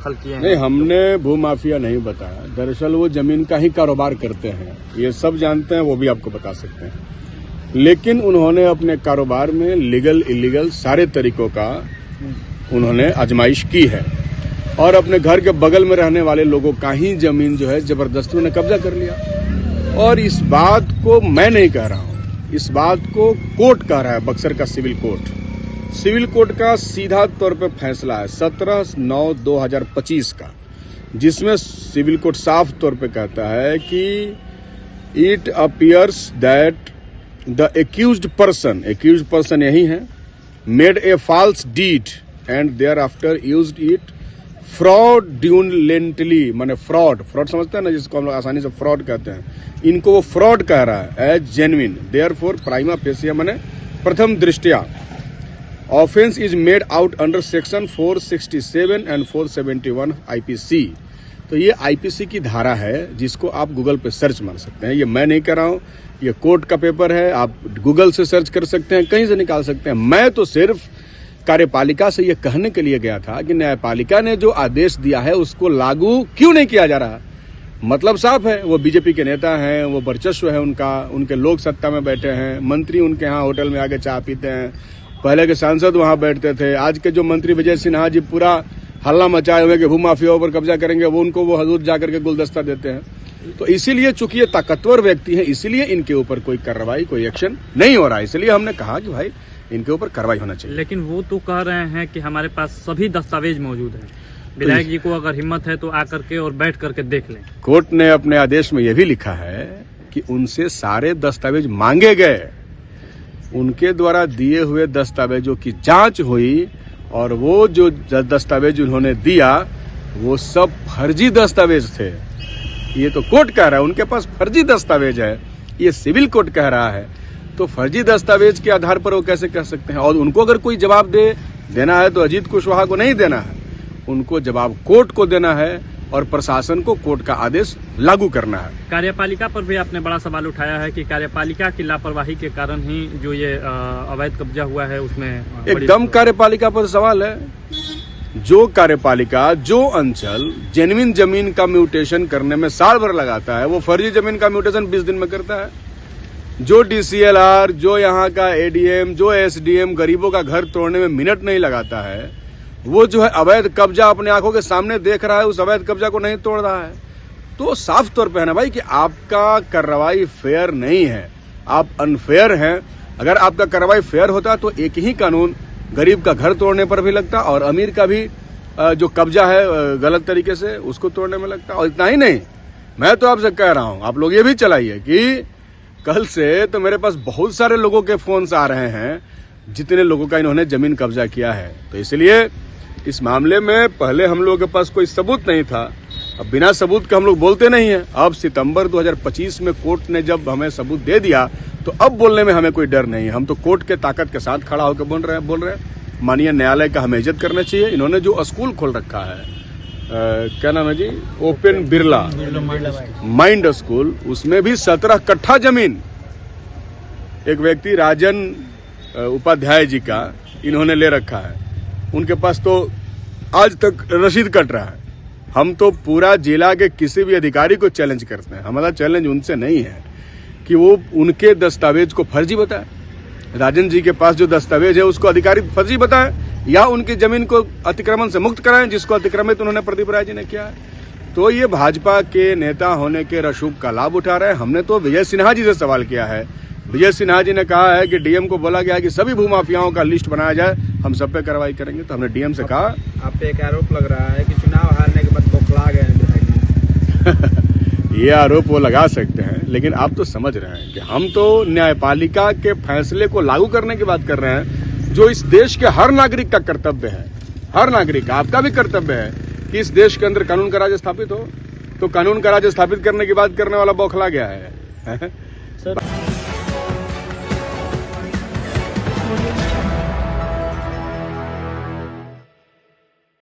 दखल किए हैं? नहीं, हमने भूमाफिया नहीं बताया। दरअसल वो जमीन का ही कारोबार करते हैं, ये सब जानते हैं, वो भी आपको बता सकते हैं। लेकिन उन्होंने अपने कारोबार में लीगल इलीगल सारे तरीकों का उन्होंने आजमाइश की है और अपने घर के बगल में रहने वाले लोगों का ही जमीन जो है जबरदस्ती उन्होंने कब्जा कर लिया। और इस बात को मैं नहीं कह रहा हूं, इस बात को कोर्ट कह रहा है, बक्सर का सिविल कोर्ट। सिविल कोर्ट का सीधा तौर पे फैसला है 17/9/2025 का, जिसमें सिविल कोर्ट साफ तौर पे कहता है कि it appears that the accused person यही है, made a false deed and thereafter used it fraudulently, माने फ्रॉड समझते हैं ना, जिसको हम लोग आसानी से फ्रॉड कहते हैं, इनको वो फ्रॉड कह रहा है as genuine. Therefore prima facie माने प्रथम दृष्टया offence is made out under section 467 and 471 IPC. तो ये आईपीसी की धारा है जिसको आप गूगल पे सर्च मार सकते हैं। ये मैं नहीं कर रहा हूं, ये कोर्ट का पेपर है, आप गूगल से सर्च कर सकते हैं, कहीं से निकाल सकते हैं। मैं तो सिर्फ कार्यपालिका से ये कहने के लिए गया था कि न्यायपालिका ने जो आदेश दिया है उसको लागू क्यों नहीं किया जा रहा। मतलब साफ है, वो बीजेपी के नेता हैं, वो वर्चस्व है उनका, उनके लोग सत्ता में बैठे हैं, मंत्री उनके यहाँ होटल में आके चाय पीते हैं, पहले के सांसद वहां बैठते थे। आज के जो मंत्री विजय सिन्हा जी पूरा हल्ला मचाए हुए कि भूमाफियाओं पर कब्जा करेंगे, वो उनको वो हजूर जाकर के गुलदस्ता देते हैं। तो इसीलिए चूंकि ये ताकतवर व्यक्ति है, इसीलिए इनके ऊपर कोई कार्रवाई, कोई एक्शन नहीं हो रहा है। इसलिए हमने कहा कि भाई इनके ऊपर कार्रवाई होना चाहिए। लेकिन वो तो कह रहे हैं कि हमारे पास सभी दस्तावेज मौजूद हैं, विधायक जी को अगर हिम्मत है तो आकर के और बैठ करके देख लें। कोर्ट ने अपने आदेश में यह भी लिखा है कि उनसे सारे दस्तावेज मांगे गए, उनके द्वारा दिए हुए दस्तावेजों की जांच हुई और वो जो दस्तावेज उन्होंने दिया वो सब फर्जी दस्तावेज थे। ये तो कोर्ट कह रहा है उनके पास फर्जी दस्तावेज है, ये सिविल कोर्ट कह रहा है। तो फर्जी दस्तावेज के आधार पर वो कैसे कह सकते हैं? और उनको अगर कोई जवाब देना है तो अजीत कुशवाहा को नहीं देना है, उनको जवाब कोर्ट को देना है और प्रशासन को कोर्ट का आदेश लागू करना है। कार्यपालिका पर भी आपने बड़ा सवाल उठाया है कि कार्यपालिका की लापरवाही के कारण ही जो ये अवैध कब्जा हुआ है उसमें एकदम कार्यपालिका पर सवाल है। जो कार्यपालिका, जो अंचल जेन्युइन जमीन का म्यूटेशन करने में साल भर लगाता है, वो फर्जी जमीन का म्यूटेशन 20 दिन में करता है। जो डीसीएलआर, जो यहाँ का एडीएम, जो एसडीएम गरीबों का घर तोड़ने में मिनट नहीं लगाता है, वो जो है अवैध कब्जा अपने आंखों के सामने देख रहा है, उस अवैध कब्जा को नहीं तोड़ रहा है। तो साफ तौर पे है ना भाई कि आपका कार्रवाई फेयर नहीं है, आप अनफेयर हैं। अगर आपका कार्रवाई फेयर होता तो एक ही कानून गरीब का घर तोड़ने पर भी लगता और अमीर का भी जो कब्जा है गलत तरीके से उसको तोड़ने में लगता। और इतना ही नहीं, मैं तो आपसे कह रहा हूं, आप लोग ये भी चलाइए कि कल से तो मेरे पास बहुत सारे लोगों के फोन आ रहे हैं जितने लोगों का इन्होंने जमीन कब्जा किया है। तो इसलिए इस मामले में पहले हम लोगों के पास कोई सबूत नहीं था, अब बिना सबूत के हम लोग बोलते नहीं है। अब सितंबर 2025 में कोर्ट ने जब हमें सबूत दे दिया तो अब बोलने में हमें कोई डर नहीं है। हम तो कोर्ट के ताकत के साथ खड़ा होकर बोल रहे हैं। माननीय न्यायालय का हमें इज्जत करना चाहिए। इन्होंने जो स्कूल खोल रखा है, क्या नाम है जी, ओपन बिरला माइंड स्कूल, उसमें भी 17 कट्ठा जमीन एक व्यक्ति राजन उपाध्याय जी का इन्होंने ले रखा है। उनके पास तो आज तक रसीद कट रहा है। हम तो पूरा जिला के किसी भी अधिकारी को चैलेंज करते हैं। हमारा चैलेंज उनसे नहीं है कि वो उनके दस्तावेज को फर्जी बताए, राजन जी के पास जो दस्तावेज है उसको अधिकारी फर्जी बताए, या उनकी जमीन को अतिक्रमण से मुक्त कराएं जिसको अतिक्रमित उन्होंने प्रदीप राय जी ने किया है। तो ये भाजपा के नेता होने के रसूख का लाभ उठा रहे हैं। हमने तो विजय सिन्हा जी से सवाल किया है। विजय सिन्हा जी ने कहा है कि डीएम को बोला गया है कि सभी भूमाफियाओं का लिस्ट बनाया जाए, हम सब पे कार्रवाई करेंगे। तो हमने डीएम से कहा। आप पे एक आरोप लग रहा है कि चुनाव हारने के बाद बौखला गए हैं। ये आरोप वो लगा सकते हैं, लेकिन आप तो समझ रहे हैं कि हम तो न्यायपालिका के फैसले को लागू करने की बात कर रहे हैं, जो इस देश के हर नागरिक का कर्तव्य है। हर नागरिक का, आपका भी कर्तव्य है कि इस देश के अंदर कानून का राज स्थापित हो। तो कानून का राज स्थापित करने की बात करने वाला बौखला गया है। सर